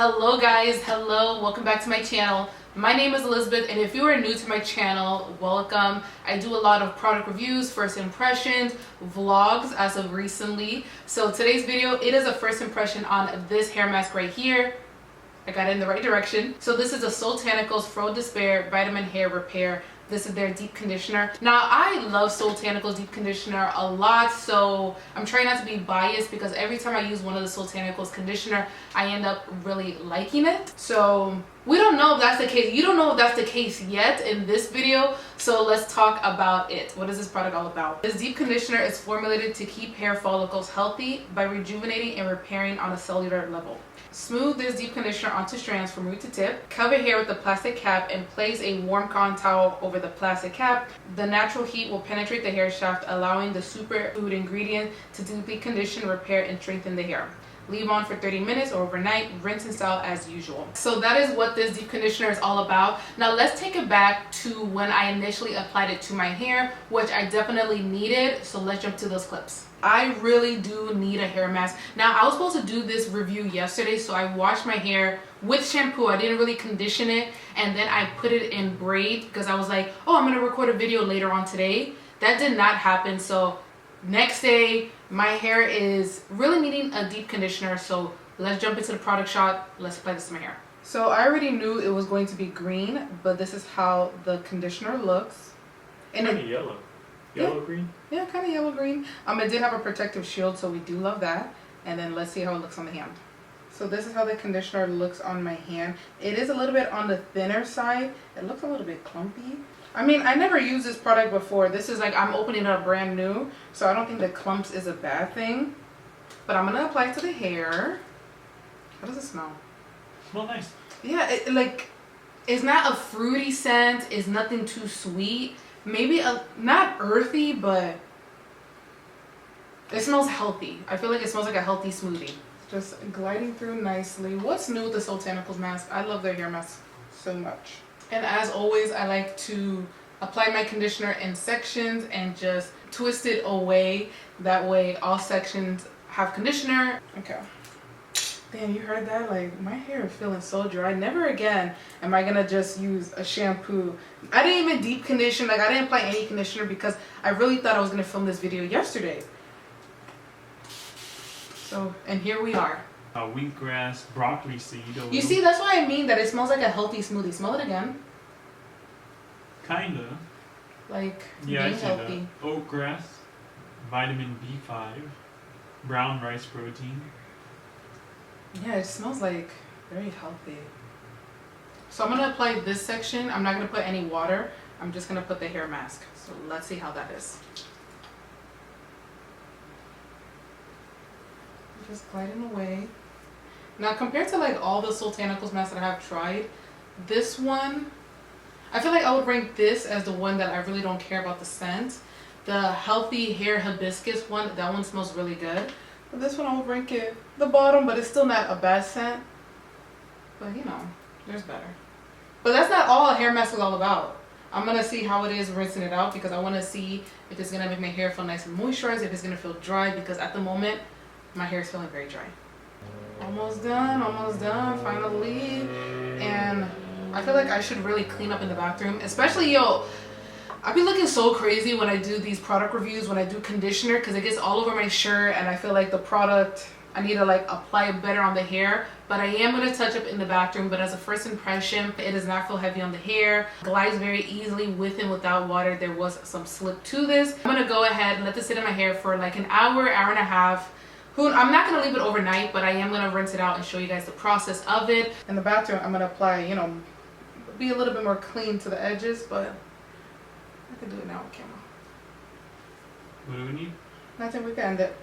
Hello guys, hello, welcome back to my channel. My name is Elizabeth, and if you are new to my channel, welcome. I do a lot of product reviews, first impressions, vlogs as of recently. So today's video, it is a first impression on this hair mask right here. I got it in the right direction. So this is a Soultanicals Fro Despair Vitamin Hair Repair. This is their deep conditioner. Now, I love Soultanicals deep conditioner a lot, so I'm trying not to be biased because every time I use one of the Soultanicals conditioner, I end up really liking it. So we don't know if that's the case. You don't know if that's the case yet in this video, so let's talk about it. What is this product all about? This deep conditioner is formulated to keep hair follicles healthy by rejuvenating and repairing on a cellular level. Smooth this deep conditioner onto strands from root to tip. Cover hair with a plastic cap and place a warm cotton towel over the plastic cap. The natural heat will penetrate the hair shaft, allowing the superfood ingredient to deeply condition, repair, and strengthen the hair. Leave on for 30 minutes or overnight. Rinse and style as usual. So that is what this deep conditioner is all about. Now let's take it back to when I initially applied it to my hair, which I definitely needed. So let's jump to those clips. I really do need a hair mask. Now I was supposed to do this review yesterday, so I washed my hair with shampoo. I didn't really condition it, and then I put it in braid because I was like, oh, I'm gonna record a video later on today. That did not happen. So next day, my hair is really needing a deep conditioner. So let's jump into the product shot. Let's apply this to my hair. So I already knew it was going to be green, but this is how the conditioner looks. And kind of yellow. Yellow, yeah, green? Yeah, kind of yellow green. It did have a protective shield, so we do love that. And then let's see how it looks on the hand. So this is how the conditioner looks on my hand. It is a little bit on the thinner side. It looks a little bit clumpy. I mean, I never used this product before. This is like, I'm opening it up brand new, so I don't think the clumps is a bad thing. But I'm gonna apply it to the hair. How does it smell? Smell nice. Yeah, it's not a fruity scent. It's nothing too sweet. Maybe not earthy, but it smells healthy. I feel like it smells like a healthy smoothie. Just gliding through nicely. What's new with the Soultanicals mask? I love their hair mask so much. And as always, I like to apply my conditioner in sections and just twist it away. That way all sections have conditioner. Okay. Damn, you heard that? Like, my hair is feeling so dry. Never again am I gonna just use a shampoo. I didn't even deep condition. Like, I didn't apply any conditioner because I really thought I was gonna film this video yesterday. So, and here we are. Wheatgrass, broccoli seed. You see, that's why I mean that it smells like a healthy smoothie. Smell it again. Kinda. Like, yeah, being I see healthy. that. Oatgrass, vitamin B5, brown rice protein. Yeah, it smells like very healthy. So I'm gonna apply this section. I'm not gonna put any water. I'm just gonna put the hair mask. So let's see how that is. Just gliding away. Now compared to like all the Soultanicals masks that I have tried, this one, I feel like I would rank this as the one that I really don't care about the scent. The healthy hair hibiscus one, that one smells really good. But this one I would rank it the bottom, but it's still not a bad scent. But you know, there's better. But that's not all a hair mask is all about. I'm gonna see how it is rinsing it out because I wanna see if it's gonna make my hair feel nice and moisturized, if it's gonna feel dry, because at the moment, my hair is feeling very dry. Almost done, finally. And I feel like I should really clean up in the bathroom, especially, yo, I be looking so crazy when I do these product reviews, when I do conditioner, because it gets all over my shirt and I feel like the product, I need to like apply it better on the hair. But I am going to touch up in the bathroom, but as a first impression, it does not feel heavy on the hair. Glides very easily with and without water. There was some slip to this. I'm going to go ahead and let this sit in my hair for like an hour, hour and a half. I'm not going to leave it overnight, but I am going to rinse it out and show you guys the process of it. In the bathroom, I'm going to apply, you know, be a little bit more clean to the edges, but I can do it now on camera. What do we need? Nothing, we can end it.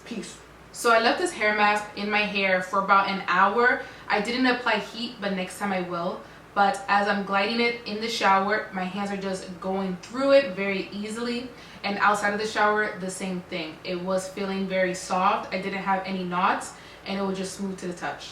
Peace. So I left this hair mask in my hair for about an hour. I didn't apply heat, but next time I will. But as I'm gliding it in the shower, my hands are just going through it very easily. And outside of the shower, the same thing. It was feeling very soft. I didn't have any knots, and it was just smooth to the touch.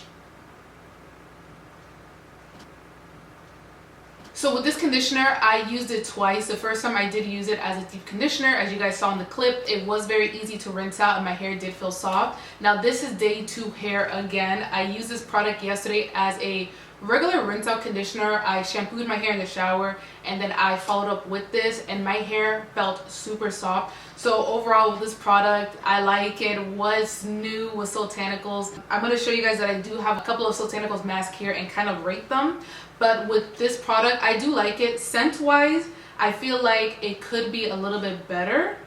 So with this conditioner, I used it twice. The first time I did use it as a deep conditioner. As you guys saw in the clip, it was very easy to rinse out and my hair did feel soft. Now this is day 2 hair again. I used this product yesterday as a regular rinse out conditioner. I shampooed my hair in the shower and then I followed up with this and my hair felt super soft. So overall with this product, I like it. What's new with Soultanicals? I'm going to show you guys that I do have a couple of Soultanicals masks here and kind of rate them. But with this product, I do like it. Scent wise, I feel like it could be a little bit better.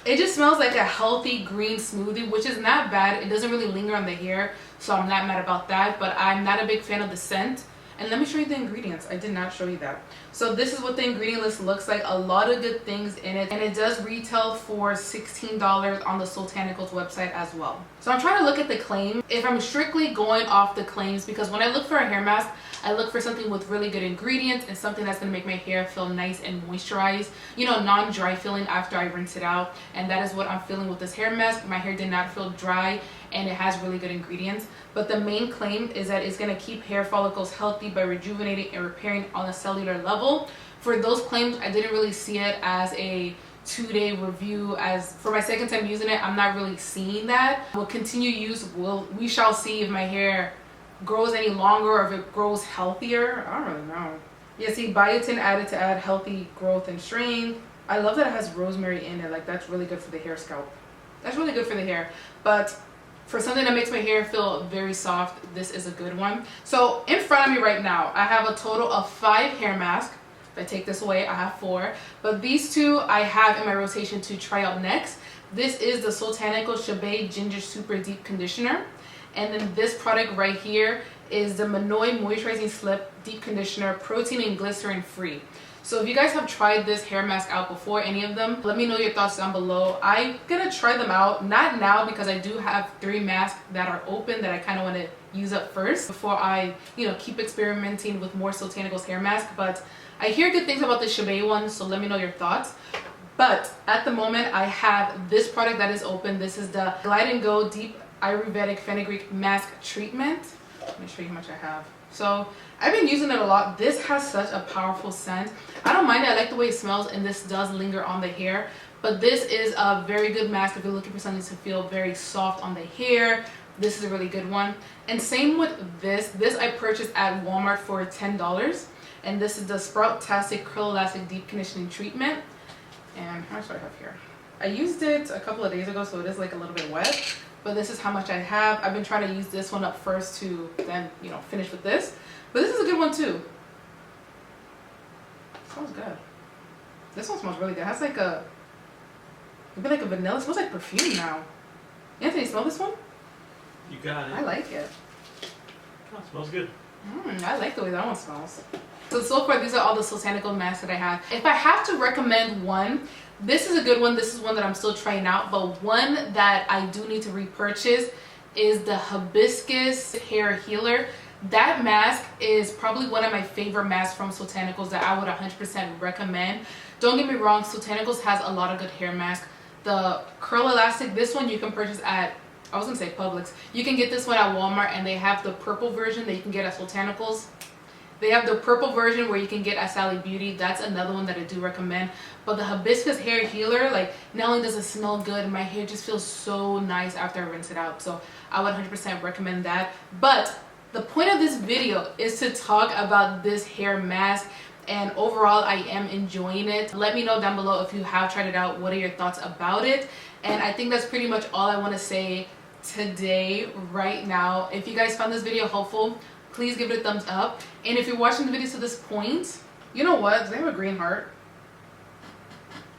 It just smells like a healthy green smoothie, which is not bad. It doesn't really linger on the hair, so I'm not mad about that, but I'm not a big fan of the scent. And let me show you the ingredients. I did not show you that. So this is what the ingredient list looks like. A lot of good things in it, and it does retail for $16 on the Soultanicals website as well. So I'm trying to look at the claim. If I'm strictly going off the claims, because when I look for a hair mask, I look for something with really good ingredients and something that's going to make my hair feel nice and moisturized, you know, non-dry feeling after I rinse it out. And that is what I'm feeling with this hair mask. My hair did not feel dry and it has really good ingredients. But the main claim is that it's going to keep hair follicles healthy by rejuvenating and repairing on a cellular level. For those claims, I didn't really see it as a 2-day review. As for my second time using it, I'm not really seeing that. We'll continue use. We shall see if my hair grows any longer or if it grows healthier. I don't really know. Yeah, see, biotin added to add healthy growth and strength. I love that it has rosemary in it. Like, that's really good for the hair scalp. That's really good for the hair. But for something that makes my hair feel very soft, this is a good one. So in front of me right now, I have a total of 5 hair masks. If I take this away, I have 4. But these 2 I have in my rotation to try out next. This is the Soultanicals Shea Ginger Super Deep Conditioner. And then this product right here is the Manoi Moisturizing Slip Deep Conditioner, protein and glycerin free. So if you guys have tried this hair mask out before, any of them, let me know your thoughts down below. I'm gonna try them out, not now because I do have 3 masks that are open that I kind of want to use up first before I, you know, keep experimenting with more Soultanicals hair mask. But I hear good things about the Shea one, so let me know your thoughts. But at the moment, I have this product that is open. This is the Glide and Go Deep Ayurvedic Fenugreek Mask Treatment. Let me show you how much I have. So I've been using it a lot. This has such a powerful scent. I don't mind it. I like the way it smells, and this does linger on the hair. But this is a very good mask if you're looking for something to feel very soft on the hair. This is a really good one. And same with this. This I purchased at Walmart for $10. And this is the Sprout-tastic Curl Elastic Deep Conditioning Treatment. And how much do I have here? I used it a couple of days ago, so it is like a little bit wet. But this is how much I have. I've been trying to use this one up first to then, you know, finish with this. But this is a good one too. It smells good. This one smells really good. It has like a, maybe like a vanilla. It smells like perfume now. Anthony, smell this one? You got it. I like it. Oh, it smells good. I like the way that one smells. So far, these are all the Soultanicals masks that I have. If I have to recommend one, this is a good one. This is one that I'm still trying out. But one that I do need to repurchase is the Hibiscus Hair Healer. That mask is probably one of my favorite masks from Soultanicals that I would 100% recommend. Don't get me wrong, Soultanicals has a lot of good hair masks. The Curl Elastic, this one you can purchase at, I was going to say Publix. You can get this one at Walmart, and they have the purple version that you can get at Soultanicals. They have the purple version where you can get at Sally Beauty. That's another one that I do recommend. But the Hibiscus Hair Healer, like, not only does it smell good, my hair just feels so nice after I rinse it out. So I would 100% recommend that. But the point of this video is to talk about this hair mask. And overall, I am enjoying it. Let me know down below if you have tried it out. What are your thoughts about it? And I think that's pretty much all I want to say today, right now. If you guys found this video helpful, please give it a thumbs up. And if you're watching the video to this point, you know what? Do they have a green heart?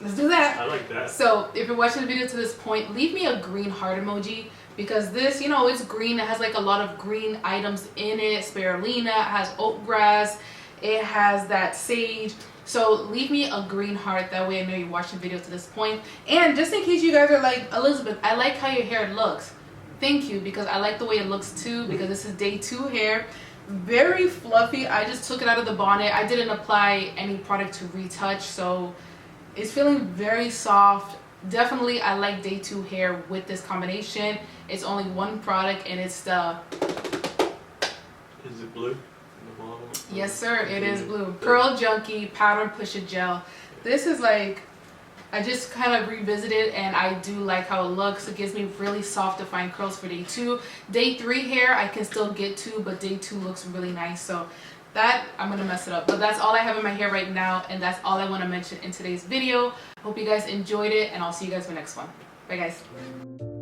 Let's do that. I like that. So if you're watching the video to this point, leave me a green heart emoji. Because this, you know, it's green. It has like a lot of green items in it. Spirulina, it has oat grass. It has that sage. So leave me a green heart. That way I know you're watching the video to this point. And just in case you guys are like, Elizabeth, I like how your hair looks. Thank you, because I like the way it looks too, because this is day 2 hair. Very fluffy. I just took it out of the bonnet. I didn't apply any product to retouch, so it's feeling very soft. Definitely I like day 2 hair with this combination. It's only one product, and it's the, is it blue? the bottle. Yes, sir. It is blue. Pearl Junkie Powder Pusher Gel. This is like, I just kind of revisited and I do like how it looks. It gives me really soft defined curls for day 2. Day 3 hair I can still get to, but day 2 looks really nice. So that, I'm going to mess it up. But that's all I have in my hair right now, and that's all I want to mention in today's video. Hope you guys enjoyed it, and I'll see you guys in the next one. Bye guys.